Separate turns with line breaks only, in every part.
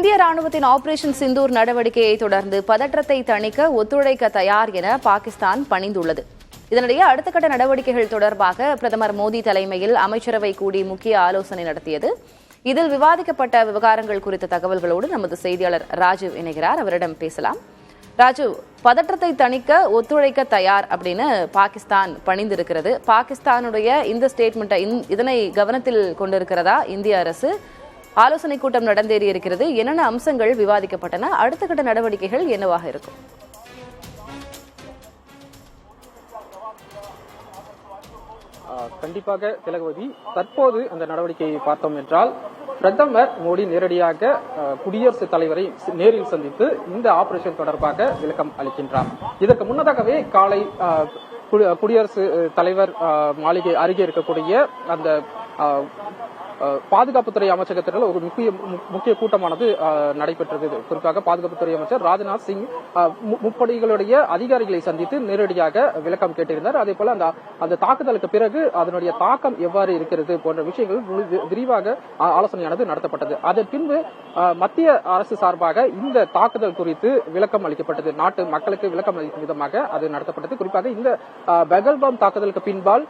இந்திய ராணுவத்தின் ஆபரேஷன் சிந்தூர் நடவடிக்கையை தொடர்ந்து பதற்றத்தை தணிக்க ஒத்துழைக்க தயார் என பாகிஸ்தான் பணிந்துள்ளது. இதனிடையே அடுத்த கட்ட நடவடிக்கைகள் தொடர்பாக பிரதமர் மோடி தலைமையில் அமைச்சரவை கூடி முக்கிய ஆலோசனை நடத்தியது. இதில் விவாதிக்கப்பட்ட விவகாரங்கள் குறித்த தகவல்களோடு நமது செய்தியாளர் ராஜீவ் இணைகிறார். அவரிடம் பேசலாம். ராஜீவ், பதற்றத்தை தணிக்க ஒத்துழைக்க தயார் அப்படின்னு பாகிஸ்தான் பணிந்திருக்கிறது. பாகிஸ்தானுடைய இந்த ஸ்டேட்மெண்ட்டை இதனை கவனத்தில் கொண்டிருக்கிறதா இந்திய அரசு? ஆலோசனை கூட்டம் நடந்தேறி இருக்கிறது. என்னென்ன அம்சங்கள் விவாதிக்கப்பட்டன? அடுத்த கட்ட நடவடிக்கைகள் என்னவாக இருக்கும்?
கண்டிப்பாக திலகவதி, தற்போது அந்த நடவடிக்கையை பார்த்தோம் என்றால் பிரதமர் மோடி நேரடியாக குடியரசுத் தலைவரை நேரில் சந்தித்து இந்த ஆபரேஷன் தொடர்பாக விளக்கம் அளிக்கின்றார். இதற்கு முன்னதாகவே காலை குடியரசு தலைவர் மாளிகை அருகே இருக்கக்கூடிய அந்த பாதுகாப்புத்துறை அமைச்சகத்தில் ஒரு முக்கிய கூட்டமானது நடைபெற்றது. குறிப்பாக பாதுகாப்புத்துறை அமைச்சர் ராஜ்நாத் சிங் முப்படைகளுடைய அதிகாரிகளை சந்தித்து நேரடியாக விளக்கம் கேட்டிருந்தார். அதே போல அந்த தாக்குதலுக்கு பிறகு அதனுடைய தாக்கம் எவ்வாறு இருக்கிறது போன்ற விஷயங்கள் விரிவாக ஆலோசனையானது நடத்தப்பட்டது. அதன் பின்பு மத்திய அரசு சார்பாக இந்த தாக்குதல் குறித்து விளக்கம் அளிக்கப்பட்டது. நாட்டு மக்களுக்கு விளக்கம் அளிக்கும் விதமாக அது நடத்தப்பட்டது. குறிப்பாக இந்த பகல்காம் தாக்குதலுக்கு பின்பால்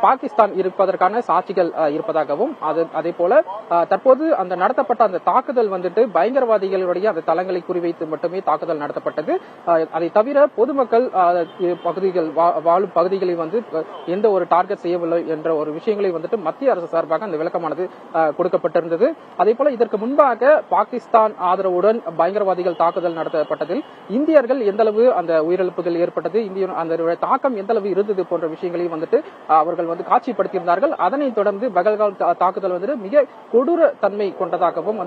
பாகிஸ்தான் இருப்பதற்கான சாட்சிகள் இருப்பதாகவும் அதே போல தற்போது அந்த நடத்தப்பட்ட அந்த தாக்குதல் பயங்கரவாதிகளுடைய அந்த தளங்களை குறிவைத்து மட்டுமே தாக்குதல் நடத்தப்பட்டது. அதை தவிர பொதுமக்கள் பகுதிகள் வாழும் பகுதிகளில் எந்த ஒரு டார்கெட் செய்யவில்லை என்ற ஒரு விஷயங்களை மத்திய அரசு சார்பாக அந்த விளக்கமானது கொடுக்கப்பட்டிருந்தது. அதே போல இதற்கு முன்பாக பாகிஸ்தான் ஆதரவுடன் பயங்கரவாதிகள் தாக்குதல் நடத்தப்பட்டதில் இந்தியர்கள் எந்த அளவு அந்த உயிரிழப்புகள் ஏற்பட்டது, அந்த தாக்கம் எந்த அளவு இருந்தது போன்ற விஷயங்களையும் அவர்கள் காட்சிப்படுத்தியிருந்தார்கள். அதனைத் தொடர்ந்து பகல்காம் தாக்குதல் மிக கொடூர தன்மை கொண்டதாகவும்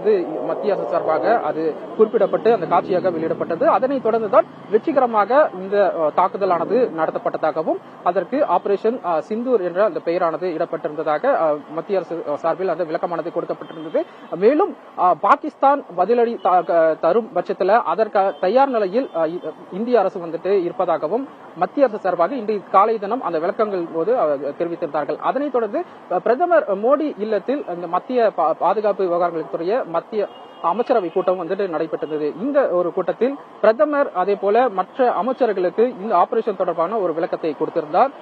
மத்திய அரசு சார்பாக அது குறிப்பிடப்பட்டு அந்த காட்சியாக வெளியிடப்பட்டது. அதனைத் தொடர்ந்துதான் வெற்றிகரமாக இந்த தாக்குதலானது நடத்தப்பட்டதாகவும் அதற்கு ஆபரேஷன் சிந்தூர் என்ற அந்த பெயரானது இடப்பட்டிருந்ததாக மத்திய அரசு சார்பில் அந்த விளக்கமானது கொடுக்கப்பட்டிருந்தது. மேலும் பாகிஸ்தான் பதிலடி தரும் பட்சத்தில் அதற்கு தயார் நிலையில் இந்திய அரசு இருப்பதாகவும் மத்திய அரசு சார்பாக இன்று காலை தினம் அந்த விளக்கங்கள் போது தெரிவித்திருந்தார்கள். அதனைத் தொடர்ந்து பிரதமர் மோடி இல்லத்தில் இந்த மத்திய பாதுகாப்பு விவகாரங்களுக்குரிய மத்திய அமைச்சரவை கூட்டம் நடைபெற்றது. இந்த ஒரு கூட்டத்தில் பிரதமர் அதே போல மற்ற அமைச்சர்களுக்கு இந்த ஆபரேஷன் தொடர்பான ஒரு விளக்கத்தை கொடுத்திருந்தார்.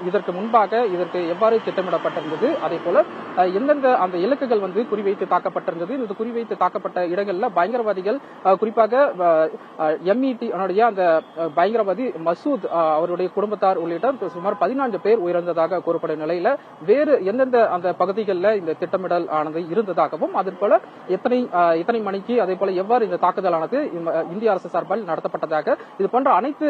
இதற்கு முன்பாக இதற்கு எவ்வாறு திட்டமிடப்பட்டிருந்தது, அதே போல எந்தெந்த அந்த இலக்குகள் குறிவைத்து தாக்கப்பட்டிருந்தது, இந்த குறிவைத்து தாக்கப்பட்ட இடங்கள்ல பயங்கரவாதிகள் குறிப்பாக MET அந்த பயங்கரவாதி மசூத் அவருடைய குடும்பத்தார் உள்ளிட்ட சுமார் 14 பேர் உயிரிழந்ததாக கூறப்படும் நிலையில வேறு எந்தெந்த அந்த பகுதிகளில் இந்த திட்டமிடல் ஆனது இருந்ததாகவும் அதே போல எத்தனை மணிக்கு அதே போல எவ்வாறு இந்த தாக்குதலானது இந்திய அரசு சார்பால் நடத்தப்பட்டதாக இது போன்ற அனைத்து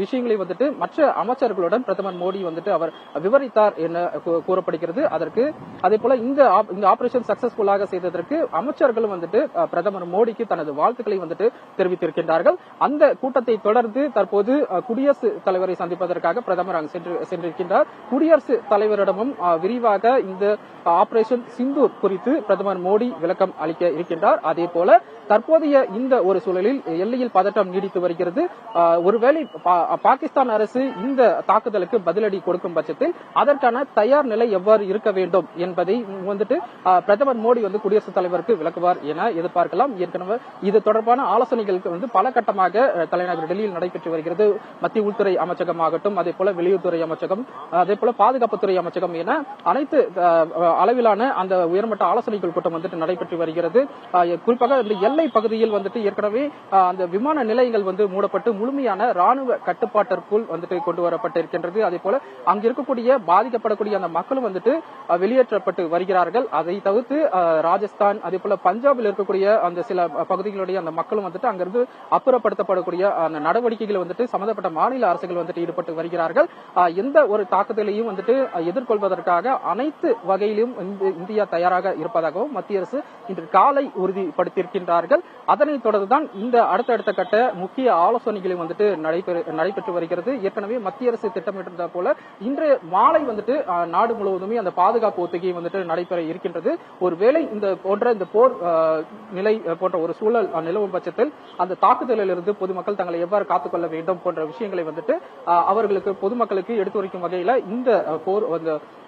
விஷயங்களை மற்ற அமைச்சர்களுடன் பிரதமர் மோடி அவர் விவரித்தார் என கூறப்படுகிறது. அதற்கு அதே போல இந்த ஆபரேஷன் சக்சஸ்ஃபுல்லாக செய்ததற்கு அமைச்சர்களும் பிரதமர் மோடிக்கு தனது வாழ்த்துக்களை தெரிவித்திருக்கின்றார்கள். அந்த கூட்டத்தை தொடர்ந்து தற்போது குடியரசுத் தலைவரை சந்திப்பதற்காக பிரதமர் அங்கு சென்றிருக்கின்றார். குடியரசுத் தலைவரிடமும் விரிவாக இந்த ஆபரேஷன் சிந்தூர் குறித்து பிரதமர் மோடி விளக்கம் அளிக்க இருக்கின்றார். அதே போல தற்போதைய இந்த ஒரு சூழலில் எல்லையில் பதட்டம் நீடித்து வருகிறது. ஒருவேளை பாகிஸ்தான் அரசு இந்த தாக்குதலுக்கு பதிலடி கொடுக்கும் பட்சத்தில் அதற்கான தயார் நிலை எவ்வாறு இருக்க வேண்டும் என்பதை பிரதமர் மோடி குடியரசுத் தலைவருக்கு விளக்குவார் என எதிர்பார்க்கலாம். ஏற்கனவே இது தொடர்பான ஆலோசனைகளுக்கு பல கட்டமாக தலைநகர் டெல்லியில் நடைபெற்று வருகிறது. மத்திய உள்துறை அமைச்சகமாகட்டும், அதே போல வெளியுறவுத்துறை அமைச்சகம், அதே போல பாதுகாப்புத்துறை அமைச்சகம் என அனைத்து அளவிலான அந்த உயர்மட்ட ஆலோசனைகள் கூட்டம் நடைபெற்று வருகிறது. குறிப்பாக இந்த எல்லை பகுதியில் ஏற்கனவே அந்த விமான நிலையங்கள் மூடப்பட்டு முழுமையான ராணுவ கட்டுப்பாட்டிற்குள் கொண்டு வரப்பட்டிருக்கின்றது. அதே போல அங்க இருக்கக்கூடிய பாதிக்கப்படக்கூடிய அந்த மக்களும் வெளியேற்றப்பட்டு வருகிறார்கள். அதை தவிர்த்து ராஜஸ்தான் அதே போல பஞ்சாபில் இருக்கக்கூடிய அந்த சில பகுதிகளுடைய அந்த மக்களும் அங்கிருந்து அப்புறப்படுத்தப்படக்கூடிய அந்த நடவடிக்கைகள் சம்பந்தப்பட்ட மாநில அரசுகள் ஈடுபட்டு வருகிறார்கள். எந்த ஒரு தாக்குதலையும் எதிர்கொள்வதற்காக அனைத்து வகையிலும் இந்தியா தயாராக இருப்பதாகவும் மத்திய அரசு இன்று காலை உறுதிப்படுத்தியிருக்கின்றார்கள். இருக்கின்றார்கள். அதனைத் தொடர்ந்துதான் இந்த அடுத்தடுத்த கட்ட முக்கிய ஆலோசனைகளும் வந்துட்டு நடைபெற்று வருகிறது. ஏற்கனவே மத்திய அரசு திட்டமிட்டிருந்த போல இன்று மாலை வந்துட்டு நாடு முழுவதுமே அந்த பாதுகாப்பு ஒத்திகை வந்துட்டு நடைபெற இருக்கின்றது. ஒருவேளை இந்த போர் நிலை போன்ற ஒரு சூழல் நிலவும் பட்சத்தில் அந்த தாக்குதலில் இருந்து பொதுமக்கள் தங்களை எவ்வாறு காத்துக்கொள்ள வேண்டும் போன்ற விஷயங்களை வந்துட்டு அவர்களுக்கு பொதுமக்களுக்கு எடுத்துரைக்கும் வகையில இந்த போர்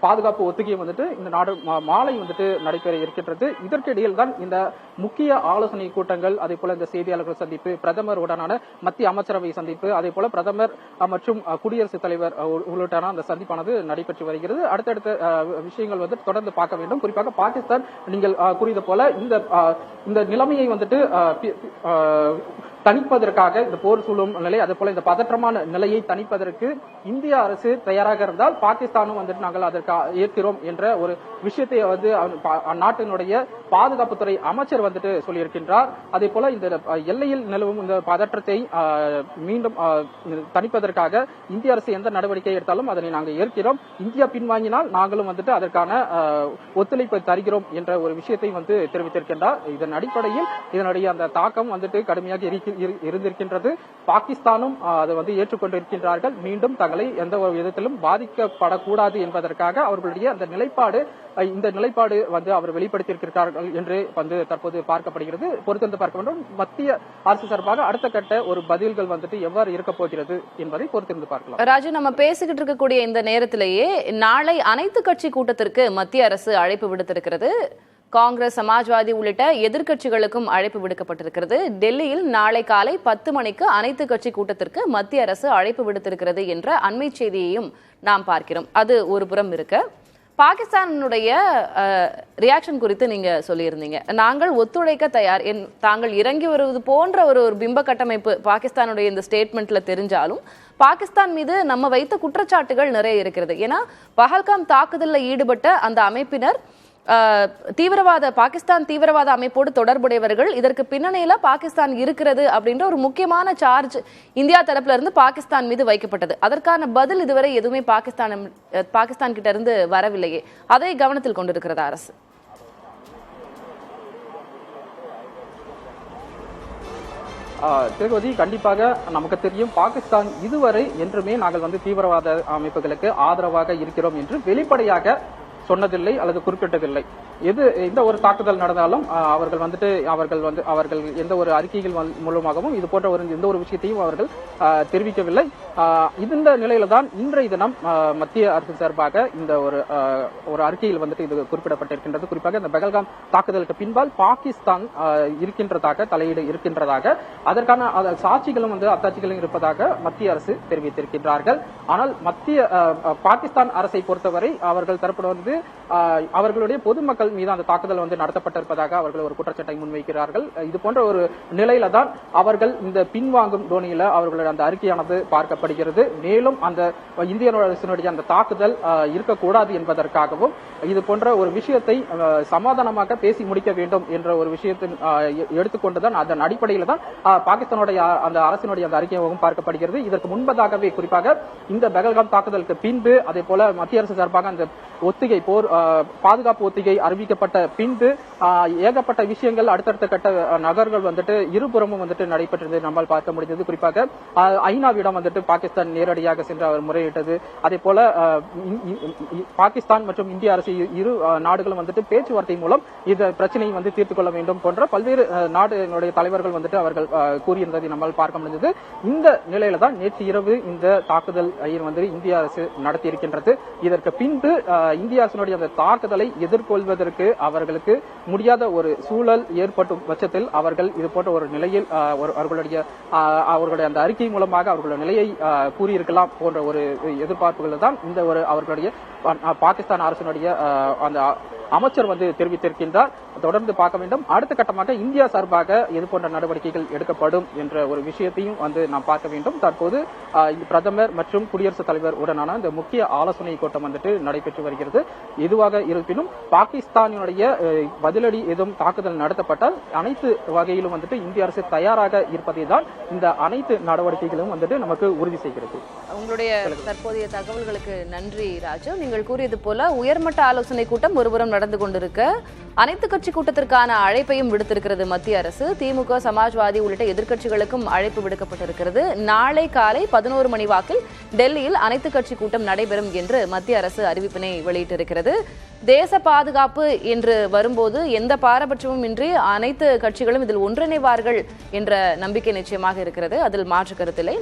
பாதுகாப்பு ஒத்திகை வந்துட்டு இந்த நாடு மாலை வந்துட்டு நடைபெற இருக்கின்றது. இதற்கிடையில் தான் இந்த முக்கிய ஆலோசனை கூட்டங்கள், அதே போல இந்த செய்தியாளர்கள் சந்திப்பு, பிரதமருடனான மத்திய அமைச்சரவை சந்திப்பு, அதே போல பிரதமர் மற்றும் குடியரசுத் தலைவர் உள்ளிட்ட அந்த சந்திப்பானது நடைபெற்று வருகிறது. அடுத்தடுத்த விஷயங்கள் வந்து தொடர்ந்து பார்க்க வேண்டும். குறிப்பாக பாகிஸ்தான் நீங்கள் கூறியது போல இந்த நிலைமையை வந்துட்டு தணிப்பதற்காக இந்த போர் சூழும் நிலை, அதே போல இந்த பதற்றமான நிலையை தணிப்பதற்கு இந்திய அரசு தயாராக இருந்தால் பாகிஸ்தானும் வந்துட்டு நாங்கள் அதற்கு ஏற்கிறோம் என்ற ஒரு விஷயத்தை வந்து அந்நாட்டினுடைய பாதுகாப்புத்துறை அமைச்சர் வந்துட்டு சொல்லியிருக்கின்றார். அதே போல இந்த எல்லையில் நிலவும் இந்த பதற்றத்தை மீண்டும் தணிப்பதற்காக இந்திய அரசு எந்த நடவடிக்கை எடுத்தாலும் அதனை நாங்கள் ஏற்கிறோம், இந்தியா பின்வாங்கினால் நாங்களும் வந்துட்டு அதற்கான ஒத்துழைப்பை தருகிறோம் என்ற ஒரு விஷயத்தை வந்து தெரிவித்திருக்கின்றார். இதன் அடிப்படையில் இதனுடைய அந்த தாக்கம் வந்துட்டு கடுமையாக இருந்திருக்கின்றது. பாகிஸ்தானும் அதை வந்து ஏற்றுக்கொண்டிருக்கின்றார்கள். மீண்டும் தங்களை எந்த ஒரு விதத்திலும் பாதிக்கப்படக்கூடாது என்பதற்காக அவர்களுடைய அந்த நிலைப்பாடு வந்து அவர் வெளிப்படுத்தியிருக்கிறார்கள் என்று வந்து தற்போது பார்க்கப்படுகிறது. பொறுத்திருந்து பார்க்க வேண்டும். மத்திய அரசு சார்பாக அடுத்த கட்ட ஒரு பதில்கள் வந்துட்டு எவ்வாறு இருக்க போகிறது என்பதை பொறுத்திருந்து பார்க்கலாம்.
ராஜு, நம்ம பேசிக்கிட்டு இருக்கக்கூடிய இந்த நேரத்திலேயே நாளை அனைத்து கட்சி கூட்டத்திற்கு மத்திய அரசு அழைப்பு விடுத்திருக்கிறது. காங்கிரஸ், சமாஜ்வாதி உள்ளிட்ட எதிர்க்கட்சிகளுக்கும் அழைப்பு விடுக்கப்பட்டிருக்கிறது. டெல்லியில் நாளை காலை 10 மணிக்கு அனைத்து கட்சி கூட்டத்திற்கு மத்திய அரசு அழைப்பு விடுத்திருக்கிறது என்ற அண்மை செய்தியையும் நாம் பார்க்கிறோம். அது ஒரு புறம் இருக்க, பாகிஸ்தானுடைய ரியாக்ஷன் குறித்து நீங்க சொல்லியிருந்தீங்க. நாங்கள் ஒத்துழைக்க தயார், தாங்கள் இறங்கி வருவது போன்ற ஒரு பிம்ப கட்டமைப்பு பாகிஸ்தானுடைய இந்த ஸ்டேட்மெண்ட்ல தெரிஞ்சாலும் பாகிஸ்தான் மீது நம்ம வைத்த குற்றச்சாட்டுகள் நிறைய இருக்கிறது. ஏன்னா பஹல்காம் தாக்குதலில் ஈடுபட்ட அந்த அமைப்பினர் பாகிஸ்தான் தீவிரவாத அமைப்போடு தொடர்புடையவர்கள், இதற்கு பின்னணியில பாகிஸ்தான் இருக்கிறது அப்படின்ற ஒரு முக்கியமான சார்ஜ் இந்தியா தரப்புல இருந்து பாகிஸ்தான் மீது வைக்கப்பட்டது. அதற்கான பதில் இதுவரை எதுவுமே பாகிஸ்தான் கிட்ட இருந்து வரவில்லையே. அதை கவனத்தில் கொண்டிருக்கிறது அரசு.
திருவதி, கண்டிப்பாக நமக்கு தெரியும் பாகிஸ்தான் இதுவரை என்றுமே நாங்கள் வந்து தீவிரவாத அமைப்புகளுக்கு ஆதரவாக இருக்கிறோம் என்று வெளிப்படையாக சொன்னதில்லை அல்லது குறிப்பிட்டதில்லை. எந்த ஒரு தாக்குதல் நடந்தாலும் அவர்கள் எந்த ஒரு அறிக்கைகள் மூலமாகவும் இது போன்ற எந்த ஒரு விஷயத்தையும் அவர்கள் தெரிவிக்கவில்லை. இந்த நிலையில தான் இன்றைய தினம் மத்திய அரசு சார்பாக இந்த ஒரு அறிக்கையில் வந்துட்டு இது குறிப்பிடப்பட்டிருக்கின்றது. குறிப்பாக இந்த பஹல்காம் தாக்குதலுக்கு பின்பால் பாகிஸ்தான் இருக்கின்றதாக, தலையீடு இருக்கின்றதாக, அதற்கான சாட்சிகளும் அத்தாட்சிகளும் இருப்பதாக மத்திய அரசு தெரிவித்திருக்கின்றார்கள். ஆனால் பாகிஸ்தான் அரசை பொறுத்தவரை அவர்கள் தரப்புல வந்து அவர்களுடைய பொதுமக்கள் மீது அந்த தாக்குதல் வந்து நடத்தப்பட்டிருப்பதாக அவர்கள் ஒரு குற்றச்சாட்டை முன்வைக்கிறார்கள். இது போன்ற ஒரு நிலையில தான் அவர்கள் இந்த பின்வாங்கும் தோணியில அவர்களுடைய அந்த அறிக்கையானது பார்க்கப்படுகிறது. மேலும் அந்த இந்திய அரசினுடைய அந்த தாக்குதல் இருக்கக்கூடாது என்பதற்காகவும் இது போன்ற ஒரு விஷயத்தை சமாதானமாக பேசி முடிக்க வேண்டும் என்ற ஒரு விஷயத்தை எடுத்துக்கொண்டுதான் அதன் அடிப்படையில் தான் பாகிஸ்தானுடைய அந்த அரசினுடைய அந்த அறிக்கையாகவும் பார்க்கப்படுகிறது. இதற்கு முன்பதாகவே குறிப்பாக இந்த பஹல்காம் தாக்குதலுக்கு பின்பு அதே போல மத்திய அரசு சார்பாக அந்த ஒத்திகை போர் பாதுகாப்பு ஒத்திகை அறிவிக்கப்பட்ட பின்பு ஏகப்பட்ட விஷயங்கள் அடுத்தடுத்த கட்ட நகர்கள் வந்துட்டு இருபுறமும் வந்துட்டு நடைபெற்றது நம்மால் பார்க்க முடிந்தது. குறிப்பாக ஐநாவிடம் வந்துட்டு பாகிஸ்தான் நேரடியாக சென்று அவர் முறையிட்டது. அதே போல பாகிஸ்தான் மற்றும் இந்திய அரசு இரு நாடுகளும் வந்துட்டு பேச்சுவார்த்தை மூலம் இந்த பிரச்சனையை வந்து தீர்த்துக் கொள்ள வேண்டும் போன்ற பல்வேறு நாடுகளுடைய தலைவர்கள் வந்துட்டு அவர்கள் கூறியிருந்ததை நம்மால் பார்க்க முடிந்தது. இந்த நிலையில தான் நேற்று இரவு இந்த தாக்குதல் வந்து இந்திய அரசு நடத்தி இருக்கின்றது. இதற்கு பின்பு இந்திய அரசினுடைய அந்த தாக்குதலை எதிர்கொள்வதற்கு அவர்களுக்கு முடியாத ஒரு சூழல் ஏற்படும் பட்சத்தில் அவர்கள் இது போன்ற ஒரு நிலையில் அவர்களுடைய அந்த அறிக்கை மூலமாக அவர்களுடைய நிலையை கூறியிருக்கலாம் போன்ற ஒரு எதிர்பார்ப்புகள் தான் இந்த ஒரு அவர்களுடைய பாகிஸ்தான் அரசினுடைய அந்த அமைச்சர் வந்து தெரிவித்திருக்கின்றார். தொடர்ந்து பார்க்க வேண்டும். அடுத்த கட்டமாக இந்தியா சார்பாக இது போன்ற நடவடிக்கைகள் எடுக்கப்படும் என்ற ஒரு விஷயத்தையும் வந்து நாம் பார்க்க வேண்டும். தற்போது பிரதமர் மற்றும் குடியரசுத் தலைவர் உடனான இந்த முக்கிய ஆலோசனை கூட்டம் வந்துட்டு நடைபெற்று வருகிறது. எதுவாக இருப்பினும் பாகிஸ்தானுடைய பதிலடி எதுவும் தாக்குதல் நடத்தப்பட்டால் அனைத்து வகையிலும் வந்துட்டு இந்திய அரசு தயாராக இருப்பதை தான் இந்த அனைத்து நடவடிக்கைகளும் வந்துட்டு நமக்கு உறுதி செய்கிறது.
உங்களுடைய தற்போதைய தகவல்களுக்கு நன்றி ராஜு. நீங்கள் கூறியது போல உயர்மட்ட ஆலோசனை கூட்டம் ஒருபுறம் நடந்து கொண்டிருக்க அனைத்து கட்சி கூட்டத்திற்கான அழைப்பையும் விடுத்திருக்கிறது மத்திய அரசு. திமுக, சமாஜ்வாதி உள்ளிட்ட எதிர்க்கட்சிகளுக்கும் அழைப்பு விடுக்கப்பட்டிருக்கிறது. நாளை காலை 11 மணி வாக்கில் டெல்லியில் அனைத்து கட்சி கூட்டம் நடைபெறும் என்று மத்திய அரசு அறிவிப்பினை வெளியிட்டிருக்கிறது. தேச பாதுகாப்பு என்று வரும்போது எந்த பாரபட்சமும் இன்றி அனைத்து கட்சிகளும் இதில் ஒன்றிணைவார்கள் என்ற நம்பிக்கை நிச்சயமாக இருக்கிறது. அதில் மாற்று கருத்தில்லை.